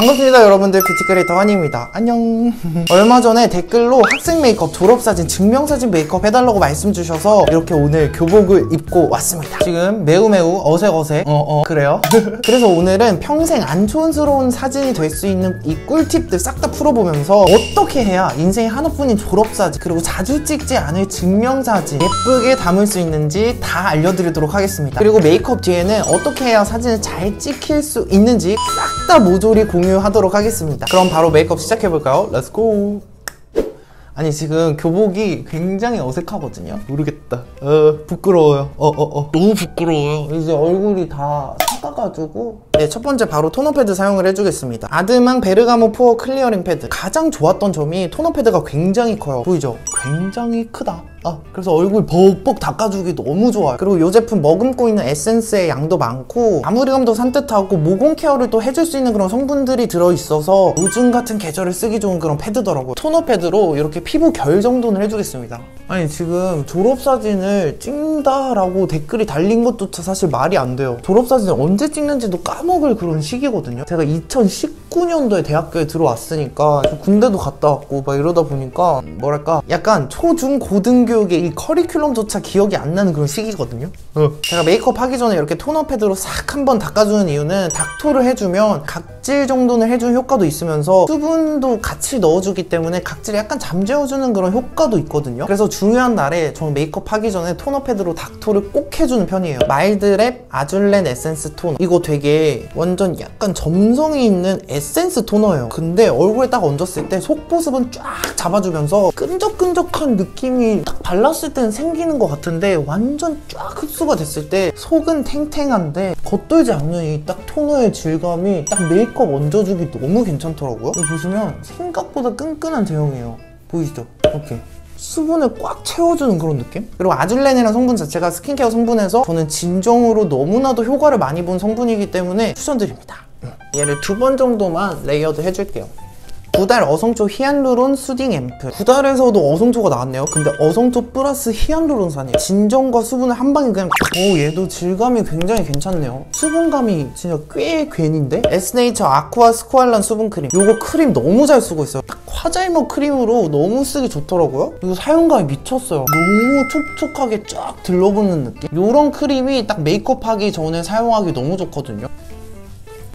반갑습니다 여러분들, 뷰티 크리에이터 환희입니다. 안녕. 얼마 전에 댓글로 학생 메이크업, 졸업사진, 증명사진 메이크업 해달라고 말씀 주셔서 이렇게 오늘 교복을 입고 왔습니다. 지금 매우 어색어색 그래요. 그래서 오늘은 평생 안 촌스러운 사진이 될 수 있는 이 꿀팁들 싹 다 풀어보면서 어떻게 해야 인생에 하나뿐인 졸업사진, 그리고 자주 찍지 않을 증명사진 예쁘게 담을 수 있는지 다 알려드리도록 하겠습니다. 그리고 메이크업 뒤에는 어떻게 해야 사진을 잘 찍힐 수 있는지 싹 다 모조리 공유하도록 하겠습니다. 그럼 바로 메이크업 시작해볼까요? 렛츠고! 아니 지금 교복이 굉장히 어색하거든요. 모르겠다. 부끄러워요. 너무 부끄러워요. 이제 얼굴이 다 삭아가지고. 네, 첫 번째 바로 토너 패드 사용을 해주겠습니다. 아드망 베르가모 포어 클리어링 패드. 가장 좋았던 점이 토너 패드가 굉장히 커요. 보이죠? 굉장히 크다. 그래서 얼굴 벅벅 닦아주기 너무 좋아요. 그리고 이 제품 머금고 있는 에센스의 양도 많고 마무리감도 산뜻하고 모공 케어를 또 해줄 수 있는 그런 성분들이 들어있어서 요즘 같은 계절에 쓰기 좋은 그런 패드더라고요. 토너 패드로 이렇게 피부 결 정돈을 해주겠습니다. 아니 지금 졸업사진을 찍는다라고 댓글이 달린 것도 사실 말이 안 돼요. 졸업사진을 언제 찍는지도 까먹을 그런 시기거든요. 제가 2019년도에 대학교에 들어왔으니까 군대도 갔다 왔고 막 이러다 보니까 뭐랄까 약간 초중 고등교육의 이 커리큘럼조차 기억이 안 나는 그런 시기거든요. 제가 메이크업 하기 전에 이렇게 토너 패드로 싹 한번 닦아주는 이유는 닥토를 해주면 각질 정돈을 해주는 효과도 있으면서 수분도 같이 넣어주기 때문에 각질을 약간 잠재워주는 그런 효과도 있거든요. 그래서 중요한 날에 저는 메이크업 하기 전에 토너 패드로 닥토를 꼭 해주는 편이에요. 마일드랩 아줄렌 에센스 토너. 이거 되게 완전 약간 점성이 있는 에센스 토너예요. 근데 얼굴에 딱 얹었을 때 속보습은 쫙 잡아주면서 끈적끈적한 느낌이 딱 발랐을 때는 생기는 것 같은데 완전 쫙 흡수가 됐을 때 속은 탱탱한데 겉돌지 않는 이 딱 토너의 질감이 딱 메이크업 얹어주기 너무 괜찮더라고요. 여기 보시면 생각보다 끈끈한 제형이에요. 보이시죠? 이렇게 수분을 꽉 채워주는 그런 느낌? 그리고 아줄렌이라는 성분 자체가 스킨케어 성분에서 저는 진정으로 너무나도 효과를 많이 본 성분이기 때문에 추천드립니다. 얘를 2번 정도만 레이어드 해줄게요. 구달 어성초 히알루론 수딩 앰플. 구달에서도 어성초가 나왔네요. 근데 어성초 플러스 히알루론산이에요. 진정과 수분을 한 방에 그냥 얘도 질감이 굉장히 괜찮네요. 수분감이 진짜 꽤 괜인데? 에스네이처 아쿠아 스쿠알란 수분크림. 요거 크림 너무 잘 쓰고 있어요. 딱 화잘먹 크림으로 너무 쓰기 좋더라고요. 이거 사용감이 미쳤어요. 너무 촉촉하게 쫙 들러붙는 느낌? 요런 크림이 딱 메이크업 하기 전에 사용하기 너무 좋거든요.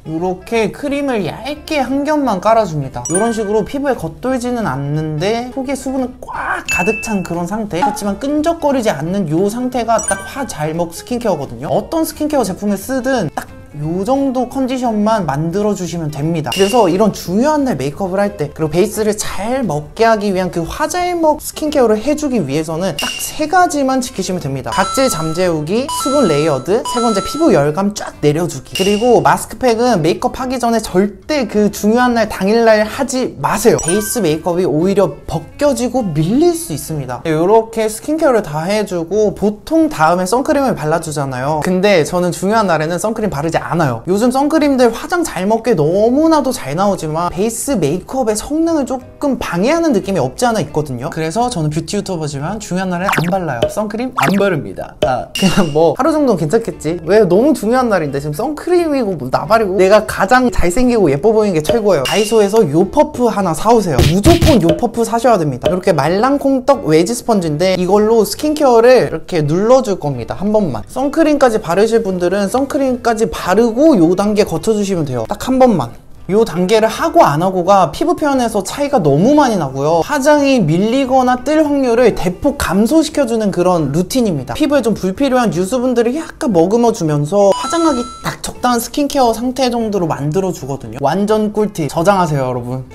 이렇게 크림을 얇게 한 겹만 깔아줍니다. 이런 식으로 피부에 겉돌지는 않는데 속에 수분은 꽉 가득 찬 그런 상태. 그렇지만 끈적거리지 않는 이 상태가 딱 화잘먹 스킨케어거든요. 어떤 스킨케어 제품을 쓰든 딱 요 정도 컨디션만 만들어주시면 됩니다. 그래서 이런 중요한 날 메이크업을 할 때, 그리고 베이스를 잘 먹게 하기 위한 그 화잘먹 스킨케어를 해주기 위해서는 딱 3가지만 지키시면 됩니다. 각질 잠재우기, 수분 레이어드, 3번째 피부 열감 쫙 내려주기. 그리고 마스크팩은 메이크업 하기 전에 절대 그 중요한 날 당일날 하지 마세요. 베이스 메이크업이 오히려 벗겨지고 밀릴 수 있습니다. 이렇게 스킨케어를 다 해주고 보통 다음에 선크림을 발라주잖아요. 근데 저는 중요한 날에는 선크림 바르지 않아요. 요즘 선크림들 화장 잘 먹게 너무나도 잘 나오지만 베이스 메이크업의 성능을 조금 방해하는 느낌이 없지 않아 있거든요. 그래서 저는 뷰티 유튜버지만 중요한 날에 안 발라요. 선크림 안 바릅니다. 그냥 뭐 하루 정도는 괜찮겠지. 왜? 너무 중요한 날인데 지금 선크림이고 뭐 나발이고. 내가 가장 잘생기고 예뻐 보이는 게 최고예요. 다이소에서 요 퍼프 하나 사오세요. 무조건 요 퍼프 사셔야 됩니다. 이렇게 말랑콩떡 웨지 스펀지인데 이걸로 스킨케어를 이렇게 눌러줄 겁니다. 한 번만. 선크림까지 바르실 분들은 선크림까지 바르고 요 단계 거쳐주시면 돼요. 딱 한 번만. 요 단계를 하고 안 하고가 피부 표현에서 차이가 너무 많이 나고요. 화장이 밀리거나 뜰 확률을 대폭 감소시켜주는 그런 루틴입니다. 피부에 좀 불필요한 유수분들을 약간 머금어주면서 화장하기 딱 적당한 스킨케어 상태 정도로 만들어주거든요. 완전 꿀팁. 저장하세요 여러분.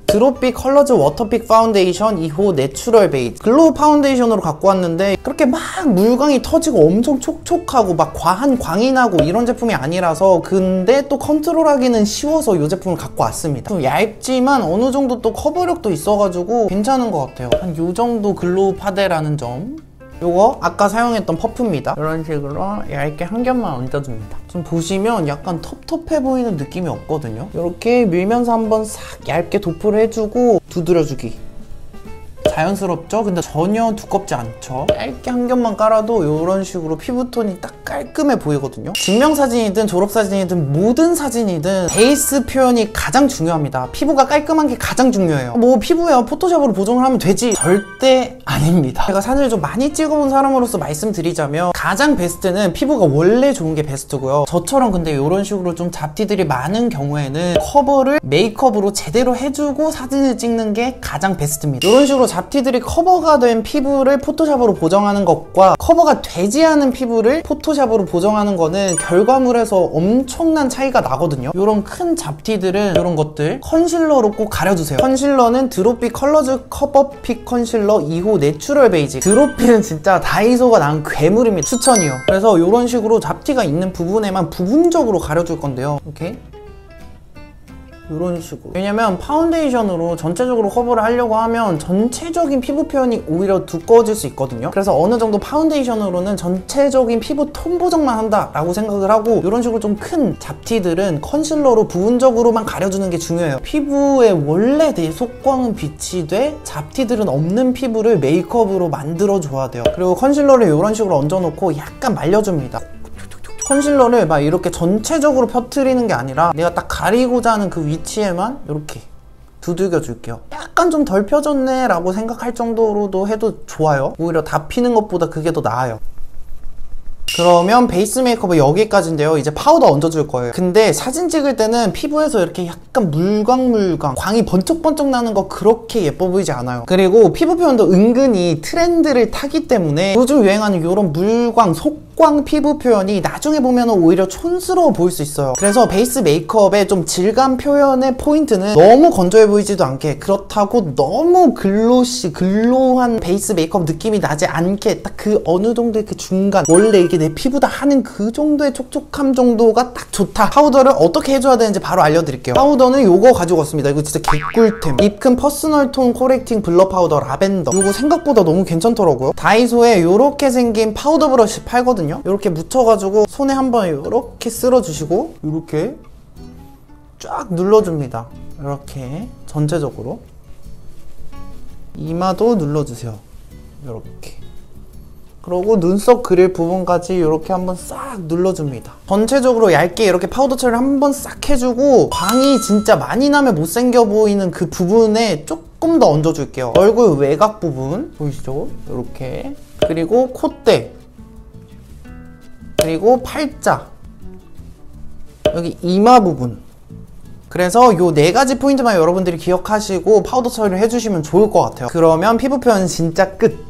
드롭빛 컬러즈 워터픽 파운데이션 2호 내추럴 베이지. 글로우 파운데이션으로 갖고 왔는데 그렇게 막 물광이 터지고 엄청 촉촉하고 막 과한 광이 나고 이런 제품이 아니라서, 근데 또 컨트롤하기는 쉬워서 이 제품을 갖고 왔습니다. 좀 얇지만 어느 정도 또 커버력도 있어가지고 괜찮은 것 같아요. 한 요 정도 글로우 파데라는 점. 요거 아까 사용했던 퍼프입니다. 이런 식으로 얇게 한 겹만 얹어줍니다. 좀 보시면 약간 텁텁해 보이는 느낌이 없거든요. 이렇게 밀면서 한번 싹 얇게 도포를 해주고 두드려주기. 자연스럽죠? 근데 전혀 두껍지 않죠? 얇게 한 겹만 깔아도 이런 식으로 피부톤이 딱 깔끔해 보이거든요. 증명사진이든 졸업사진이든 모든 사진이든 베이스 표현이 가장 중요합니다. 피부가 깔끔한 게 가장 중요해요. 뭐 피부야 포토샵으로 보정을 하면 되지, 절대 아닙니다. 제가 사진을 좀 많이 찍어본 사람으로서 말씀드리자면 가장 베스트는 피부가 원래 좋은 게 베스트고요. 저처럼 근데 이런 식으로 좀 잡티들이 많은 경우에는 커버를 메이크업으로 제대로 해주고 사진을 찍는 게 가장 베스트입니다. 이런 식으로 잡티들이 커버가 된 피부를 포토샵으로 보정하는 것과 커버가 되지 않은 피부를 포토샵으로 보정하는 거는 결과물에서 엄청난 차이가 나거든요. 이런 큰 잡티들은 이런 것들 컨실러로 꼭 가려주세요. 컨실러는 드롭비 컬러즈 커버픽 컨실러 2호 내추럴 베이직. 드롭비는 진짜 다이소가 난 괴물입니다. 추천이요. 그래서 이런 식으로 잡티가 있는 부분에만 부분적으로 가려줄 건데요. 이렇게 이런 식으로. 왜냐면 파운데이션으로 전체적으로 커버를 하려고 하면 전체적인 피부 표현이 오히려 두꺼워질 수 있거든요. 그래서 어느 정도 파운데이션으로는 전체적인 피부 톤 보정만 한다 라고 생각을 하고, 이런 식으로 좀 큰 잡티들은 컨실러로 부분적으로만 가려주는 게 중요해요. 피부에 원래 내 속광은 빛이 돼 잡티들은 없는 피부를 메이크업으로 만들어줘야 돼요. 그리고 컨실러를 이런 식으로 얹어놓고 약간 말려줍니다. 컨실러를 막 이렇게 전체적으로 펴트리는 게 아니라 내가 딱 가리고자 하는 그 위치에만 이렇게 두들겨 줄게요. 약간 좀 덜 펴졌네 라고 생각할 정도로도 해도 좋아요. 오히려 다 피는 것보다 그게 더 나아요. 그러면 베이스 메이크업은 여기까지인데요. 이제 파우더 얹어줄 거예요. 근데 사진 찍을 때는 피부에서 이렇게 약간 물광물광, 광이 번쩍번쩍 나는 거 그렇게 예뻐 보이지 않아요. 그리고 피부 표현도 은근히 트렌드를 타기 때문에 요즘 유행하는 이런 물광, 속광 피부 표현이 나중에 보면 오히려 촌스러워 보일 수 있어요. 그래서 베이스 메이크업의 좀 질감 표현의 포인트는 너무 건조해 보이지도 않게, 그렇다고 너무 글로한 베이스 메이크업 느낌이 나지 않게 딱 그 어느 정도의 그 중간, 원래 이게 내 피부다 하는 그 정도의 촉촉함 정도가 딱 좋다. 파우더를 어떻게 해줘야 되는지 바로 알려드릴게요. 파우더는 요거 가지고 왔습니다. 이거 진짜 개꿀템. 입큰 퍼스널 톤 코렉팅 블러 파우더 라벤더. 요거 생각보다 너무 괜찮더라고요. 다이소에 요렇게 생긴 파우더 브러쉬 팔거든요. 요렇게 묻혀가지고 손에 한번 요렇게 쓸어주시고 요렇게 쫙 눌러줍니다. 이렇게 전체적으로. 이마도 눌러주세요. 요렇게. 그리고 눈썹 그릴 부분까지 이렇게 한번 싹 눌러줍니다. 전체적으로 얇게 이렇게 파우더 처리를 한번 싹 해주고, 광이 진짜 많이 나면 못생겨 보이는 그 부분에 조금 더 얹어줄게요. 얼굴 외곽 부분 보이시죠? 이렇게. 그리고 콧대, 그리고 팔자, 여기 이마 부분. 그래서 요 4가지 포인트만 여러분들이 기억하시고 파우더 처리를 해주시면 좋을 것 같아요. 그러면 피부 표현 진짜 끝!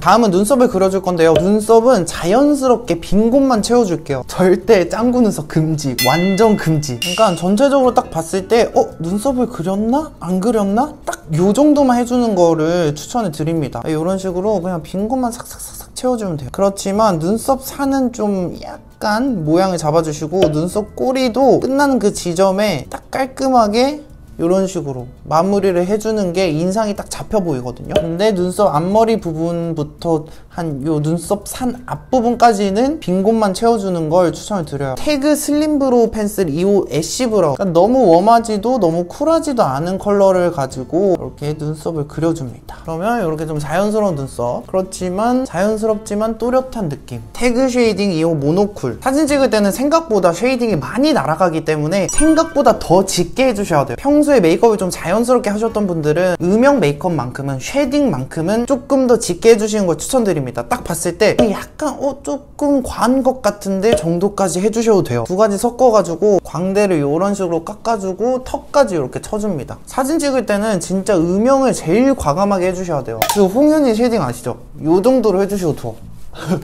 다음은 눈썹을 그려줄 건데요. 눈썹은 자연스럽게 빈 곳만 채워줄게요. 절대 짱구 눈썹 금지. 완전 금지. 그러니까 전체적으로 딱 봤을 때 눈썹을 그렸나? 안 그렸나? 딱 요 정도만 해주는 거를 추천을 드립니다. 이런 식으로 그냥 빈 곳만 싹싹싹 채워주면 돼요. 그렇지만 눈썹 산은 좀 약간 모양을 잡아주시고, 눈썹 꼬리도 끝나는 그 지점에 딱 깔끔하게 이런 식으로 마무리를 해주는 게 인상이 딱 잡혀 보이거든요. 근데 눈썹 앞머리 부분부터 한 요 눈썹 산 앞부분까지는 빈 곳만 채워주는 걸 추천을 드려요. 태그 슬림 브로우 펜슬 2호 애쉬 브라운. 그러니까 너무 웜하지도 너무 쿨하지도 않은 컬러를 가지고 이렇게 눈썹을 그려줍니다. 그러면 이렇게 좀 자연스러운 눈썹, 그렇지만 자연스럽지만 또렷한 느낌. 태그 쉐이딩 2호 모노쿨. 사진 찍을 때는 생각보다 쉐이딩이 많이 날아가기 때문에 생각보다 더 짙게 해주셔야 돼요. 평소에 메이크업을 좀 자연스럽게 하셨던 분들은 음영 메이크업만큼은, 쉐딩만큼은 조금 더 짙게 해주시는 걸 추천드립니다. 딱 봤을 때 약간 조금 과한 것 같은데 정도까지 해주셔도 돼요. 2가지 섞어가지고 광대를 이런 식으로 깎아주고 턱까지 이렇게 쳐줍니다. 사진 찍을 때는 진짜 음영을 제일 과감하게 해주셔야 돼요. 그 홍윤희 쉐딩 아시죠? 요 정도로 해주셔도 좋아.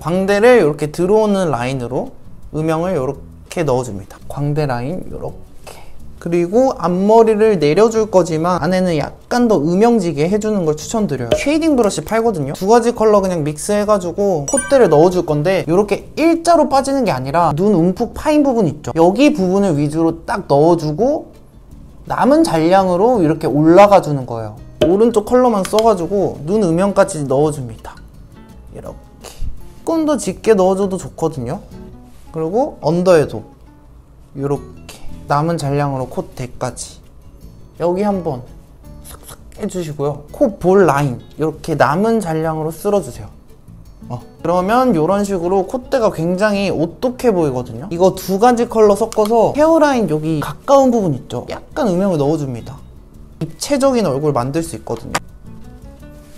광대를 이렇게 들어오는 라인으로 음영을 이렇게 넣어줍니다. 광대 라인 이렇게. 그리고 앞머리를 내려줄 거지만 안에는 약간 더 음영지게 해주는 걸 추천드려요. 쉐이딩 브러쉬 팔거든요. 2가지 컬러 그냥 믹스해가지고 콧대를 넣어줄 건데, 이렇게 일자로 빠지는 게 아니라 눈 움푹 파인 부분 있죠? 여기 부분을 위주로 딱 넣어주고 남은 잔량으로 이렇게 올라가 주는 거예요. 오른쪽 컬러만 써가지고 눈 음영까지 넣어줍니다. 이렇게 조금 더 짙게 넣어줘도 좋거든요. 그리고 언더에도 이렇게 남은 잔량으로 콧대까지 여기 한번 싹싹 해주시고요. 코 볼 라인 이렇게 남은 잔량으로 쓸어주세요. 그러면 이런 식으로 콧대가 굉장히 오똑해 보이거든요. 이거 두 가지 컬러 섞어서 헤어라인 여기 가까운 부분 있죠? 약간 음영을 넣어줍니다. 입체적인 얼굴 만들 수 있거든요.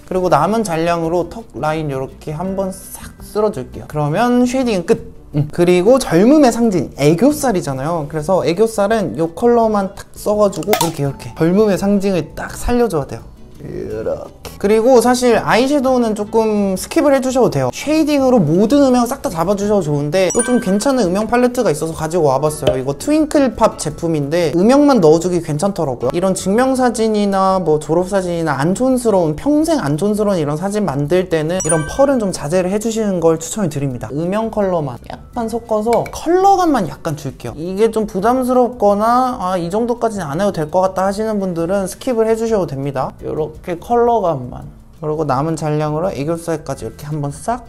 그리고 남은 잔량으로 턱 라인 이렇게 한번 싹 쓸어줄게요. 그러면 쉐이딩은 끝! 그리고 젊음의 상징 애교살이잖아요. 그래서 애교살은 이 컬러만 탁 써가지고 이렇게 젊음의 상징을 딱 살려줘야 돼요. 이렇게. 그리고 사실 아이섀도우는 조금 스킵을 해주셔도 돼요. 쉐이딩으로 모든 음영 싹 다 잡아주셔도 좋은데 또 좀 괜찮은 음영 팔레트가 있어서 가지고 와봤어요. 이거 트윙클팝 제품인데 음영만 넣어주기 괜찮더라고요. 이런 증명사진이나 뭐 졸업사진이나 안 촌스러운, 평생 안 촌스러운 이런 사진 만들 때는 이런 펄은 좀 자제를 해주시는 걸 추천을 드립니다. 음영 컬러만 약간 섞어서 컬러감만 약간 줄게요. 이게 좀 부담스럽거나 이 정도까지는 안 해도 될 것 같다 하시는 분들은 스킵을 해주셔도 됩니다. 이렇게 컬러감만. 그리고 남은 잔량으로 애교살까지 이렇게 한번 싹.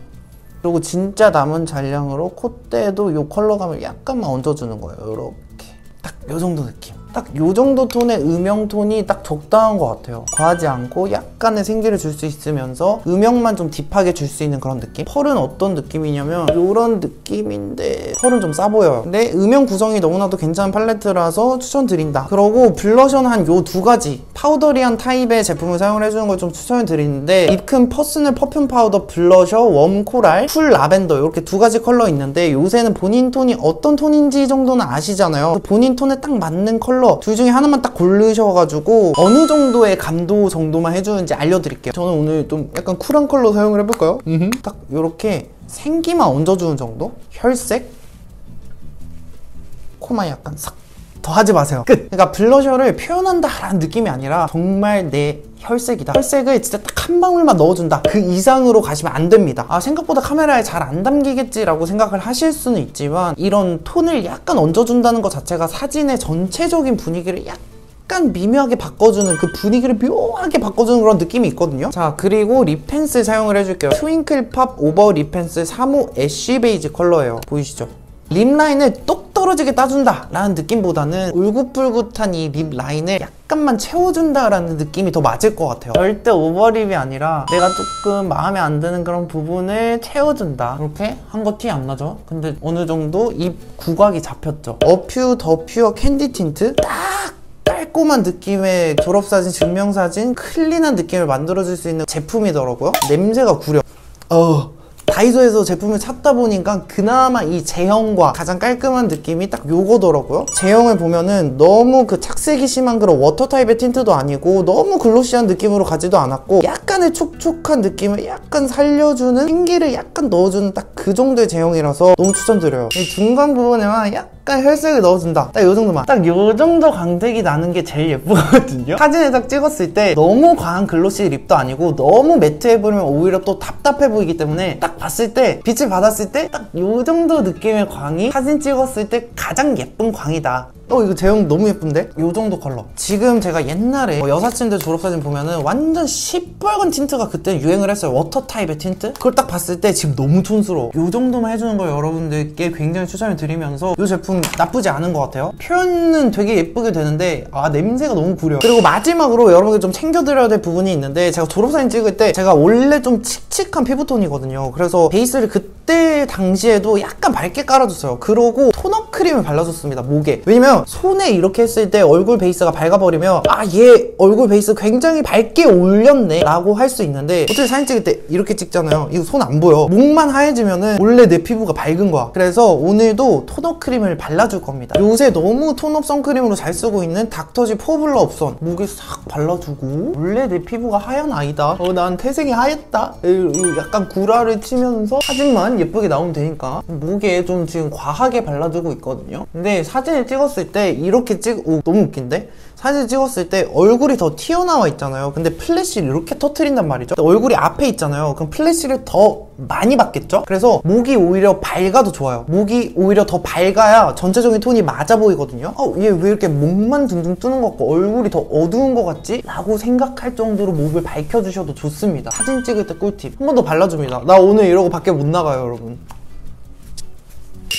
그리고 진짜 남은 잔량으로 콧대에도 이 컬러감을 약간만 얹어주는 거예요. 이렇게 딱 요 정도 느낌. 딱 요 정도 톤의 음영 톤이 딱 적당한 것 같아요. 과하지 않고 약간의 생기를 줄 수 있으면서 음영만 좀 딥하게 줄 수 있는 그런 느낌? 펄은 어떤 느낌이냐면 요런 느낌인데 펄은 좀 싸 보여요. 근데 음영 구성이 너무나도 괜찮은 팔레트라서 추천드린다. 그러고 블러셔는 한 요 두 가지 파우더리한 타입의 제품을 사용을 해주는 걸 좀 추천을 드리는데 입큰 퍼스널 퍼퓸 파우더 블러셔, 웜 코랄, 쿨 라벤더 이렇게 두 가지 컬러 있는데 요새는 본인 톤이 어떤 톤인지 정도는 아시잖아요. 본인 톤에 딱 맞는 컬러 둘 중에 하나만 딱 고르셔가지고 어느 정도의 감도 정도만 해주는지 알려드릴게요. 저는 오늘 좀 약간 쿨한 컬러 사용을 해볼까요? 딱 이렇게 생기만 얹어주는 정도? 혈색? 코만 약간 싹 더 하지 마세요. 끝! 그러니까 블러셔를 표현한다 라는 느낌이 아니라 정말 내 혈색이다. 혈색을 진짜 딱 한 방울만 넣어준다. 그 이상으로 가시면 안 됩니다. 생각보다 카메라에 잘 안 담기겠지라고 생각을 하실 수는 있지만 이런 톤을 약간 얹어준다는 것 자체가 사진의 전체적인 분위기를 약간 미묘하게 바꿔주는 그 분위기를 묘하게 바꿔주는 그런 느낌이 있거든요. 자, 그리고 립 펜슬 사용을 해줄게요. 트윙클팝 오버 립 펜슬 3호 애쉬 베이지 컬러예요. 보이시죠? 립 라인을 똑 떨어지게 따준다 라는 느낌보다는 울긋불긋한 이 립 라인을 약간만 채워준다 라는 느낌이 더 맞을 것 같아요. 절대 오버립이 아니라 내가 조금 마음에 안 드는 그런 부분을 채워준다. 이렇게 한 거 티 안 나죠? 근데 어느 정도 입 구각이 잡혔죠. 어퓨 더 퓨어 캔디 틴트 딱 깔끔한 느낌의 졸업사진, 증명사진, 클린한 느낌을 만들어줄 수 있는 제품이더라고요. 냄새가 구려. 다이소에서 제품을 찾다 보니까 그나마 이 제형과 가장 깔끔한 느낌이 딱 요거더라고요. 제형을 보면은 너무 그 착색이 심한 그런 워터 타입의 틴트도 아니고 너무 글로시한 느낌으로 가지도 않았고 약간의 촉촉한 느낌을 약간 살려주는 생기를 약간 넣어주는 딱 그 정도의 제형이라서 너무 추천드려요. 이 중간 부분에만 약간 혈색을 넣어준다. 딱 요 정도만. 딱 요 정도 광택이 나는 게 제일 예쁘거든요. 사진을 딱 찍었을 때 너무 과한 글로시 립도 아니고 너무 매트해 보이면 오히려 또 답답해 보이기 때문에 딱 봤을 때 빛을 받았을 때 딱 요 정도 느낌의 광이 사진 찍었을 때 가장 예쁜 광이다. 이거 제형 너무 예쁜데? 요 정도 컬러. 지금 제가 옛날에 여사친들 졸업사진 보면은 완전 시뻘건 틴트가 그때 유행을 했어요. 워터 타입의 틴트? 그걸 딱 봤을 때 지금 너무 촌스러워. 요 정도만 해주는 걸 여러분들께 굉장히 추천을 드리면서 이 제품 나쁘지 않은 것 같아요. 표현은 되게 예쁘게 되는데 냄새가 너무 구려. 그리고 마지막으로 여러분께 좀 챙겨드려야 될 부분이 있는데 제가 졸업사진 찍을 때 제가 원래 좀 칙칙한 피부톤이거든요. 그래서 베이스를 그때 당시에도 약간 밝게 깔아줬어요. 그러고 토너 크림을 발라줬습니다. 목에. 왜냐면 손에 이렇게 했을 때 얼굴 베이스가 밝아버리면 얘 얼굴 베이스 굉장히 밝게 올렸네 라고 할 수 있는데 어떻게 사진 찍을 때 이렇게 찍잖아요. 이거 손 안 보여. 목만 하얘지면은 원래 내 피부가 밝은 거야. 그래서 오늘도 토너 크림을 발라줄 겁니다. 요새 너무 톤업 선크림으로 잘 쓰고 있는 닥터지 포블러 옵션 목에 싹 발라주고 원래 내 피부가 하얀 아이다. 난 태생이 하얗다. 약간 구라를 치면서 사진만 예쁘게 나오면 되니까 목에 좀 지금 과하게 발라주고 있거든요. 근데 사진을 찍었을 때 이렇게 너무 웃긴데? 사진 찍었을 때 얼굴이 더 튀어나와 있잖아요. 근데 플래시를 이렇게 터트린단 말이죠. 얼굴이 앞에 있잖아요. 그럼 플래시를 더 많이 받겠죠? 그래서 목이 오히려 밝아도 좋아요. 목이 오히려 더 밝아야 전체적인 톤이 맞아 보이거든요. 얘 왜 이렇게 목만 둥둥 뜨는 것 같고 얼굴이 더 어두운 것 같지? 라고 생각할 정도로 목을 밝혀주셔도 좋습니다. 사진 찍을 때 꿀팁 한 번 더 발라줍니다. 나 오늘 이러고 밖에 못 나가요, 여러분.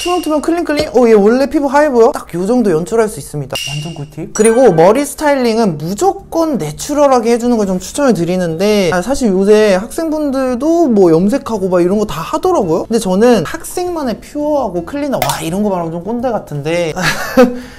투명투명 클린클린. 얘 원래 피부 하얘 보여? 딱 요 정도 연출할 수 있습니다. 완전 꿀팁. 그리고 머리 스타일링은 무조건 내추럴하게 해주는 걸 좀 추천을 드리는데, 사실 요새 학생분들도 뭐 염색하고 막 이런 거 다 하더라고요. 근데 저는 학생만의 퓨어하고 클린한, 와 이런 거 말하면 좀 꼰대 같은데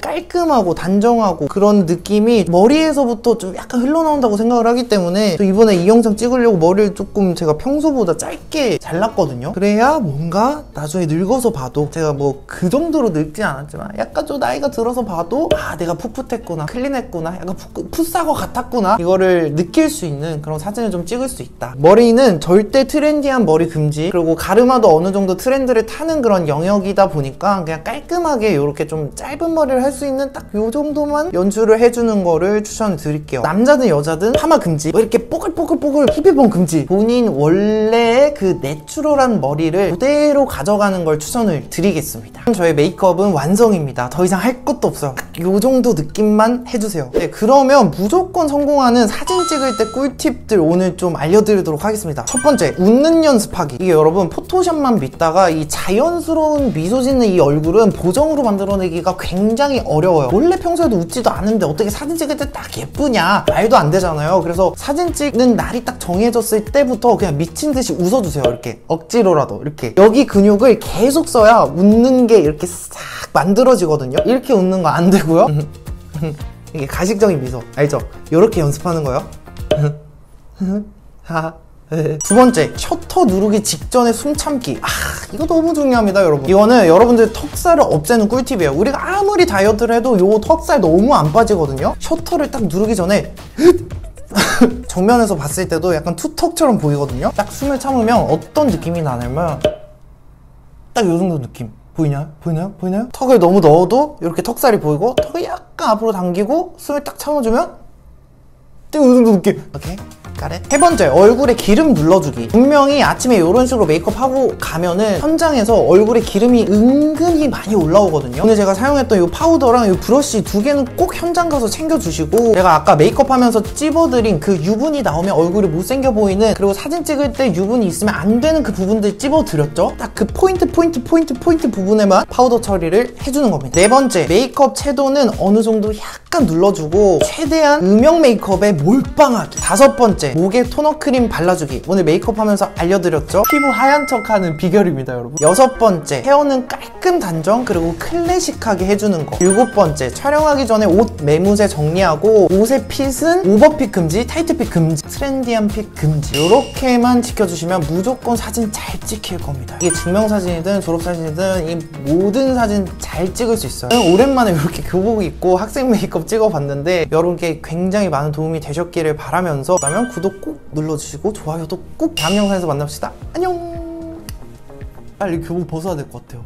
깔끔하고 단정하고 그런 느낌이 머리에서부터 좀 약간 흘러나온다고 생각을 하기 때문에 또 이번에 이 영상 찍으려고 머리를 조금 제가 평소보다 짧게 잘랐거든요. 그래야 뭔가 나중에 늙어서 봐도, 제가 뭐 그 정도로 늙진 않았지만 약간 좀 나이가 들어서 봐도 내가 풋풋했구나, 클린했구나, 약간 풋사과 같았구나, 이거를 느낄 수 있는 그런 사진을 좀 찍을 수 있다. 머리는 절대 트렌디한 머리 금지, 그리고 가르마도 어느 정도 트렌드를 타는 그런 영역이다 보니까 그냥 깔끔하게 이렇게 좀 짧은 머리를 할 수 있는 딱 요 정도만 연출을 해주는 거를 추천을 드릴게요. 남자든 여자든 파마 금지, 뭐 이렇게 뽀글뽀글뽀글 힙입범 금지. 본인 원래의 그 내추럴한 머리를 그대로 가져가는 걸 추천을 드리겠습니다. 저의 메이크업은 완성입니다. 더 이상 할 것도 없어요. 요 정도 느낌만 해주세요. 네, 그러면 무조건 성공하는 사진 찍을 때 꿀팁들 오늘 좀 알려드리도록 하겠습니다. 첫 번째, 웃는 연습하기. 이게 여러분 포토샵만 믿다가 이 자연스러운 미소 짓는 이 얼굴은 보정으로 만들어내기가 굉장히 어려워요. 원래 평소에도 웃지도 않은데 어떻게 사진 찍을 때 딱 예쁘냐, 말도 안 되잖아요. 그래서 사진 찍는 날이 딱 정해졌을 때부터 그냥 미친 듯이 웃어주세요. 이렇게 억지로라도 이렇게 여기 근육을 계속 써야 웃는 게 이렇게 싹 만들어지거든요. 이렇게 웃는 거 안 되고요. 이게 가식적인 미소 알죠? 이렇게 연습하는 거요. 두 번째, 셔터 누르기 직전에 숨 참기. 이거 너무 중요합니다, 여러분. 이거는 여러분들 턱살을 없애는 꿀팁이에요. 우리가 아무리 다이어트를 해도 요 턱살 너무 안 빠지거든요. 셔터를 딱 누르기 전에 정면에서 봤을 때도 약간 투턱처럼 보이거든요. 딱 숨을 참으면 어떤 느낌이 나냐면 딱 요 정도 느낌. 보이나요? 보이나요? 보이나요? 턱을 너무 넣어도 이렇게 턱살이 보이고, 턱을 약간 앞으로 당기고 숨을 딱 참아주면 딱 요 정도 느낌. 오케이? 세 번째, 얼굴에 기름 눌러주기. 분명히 아침에 이런 식으로 메이크업하고 가면은 현장에서 얼굴에 기름이 은근히 많이 올라오거든요. 오늘 제가 사용했던 이 파우더랑 이 브러쉬 두 개는 꼭 현장 가서 챙겨주시고, 제가 아까 메이크업 하면서 찝어드린 그 유분이 나오면 얼굴이 못생겨 보이는, 그리고 사진 찍을 때 유분이 있으면 안 되는 그 부분들 찝어드렸죠? 딱 그 포인트 부분에만 파우더 처리를 해주는 겁니다. 네 번째, 메이크업 채도는 어느 정도 약간 눌러주고 최대한 음영 메이크업에 몰빵하기. 다섯 번째, 목에 토너 크림 발라주기. 오늘 메이크업 하면서 알려드렸죠? 피부 하얀 척하는 비결입니다, 여러분. 여섯 번째, 헤어는 깔끔 단정 그리고 클래식하게 해주는 거. 일곱 번째, 촬영하기 전에 옷 매무새 정리하고, 옷의 핏은 오버핏 금지, 타이트핏 금지, 트렌디한 핏 금지. 이렇게만 지켜주시면 무조건 사진 잘 찍힐 겁니다. 이게 증명사진이든 졸업사진이든 이 모든 사진 잘 찍을 수 있어요. 오랜만에 이렇게 교복 입고 학생 메이크업 찍어봤는데 여러분께 굉장히 많은 도움이 되셨기를 바라면서, 그러면 구독 꼭 눌러주시고 좋아요도 꼭. 다음 영상에서 만납시다. 안녕. 빨리 교복 벗어야 될 것 같아요.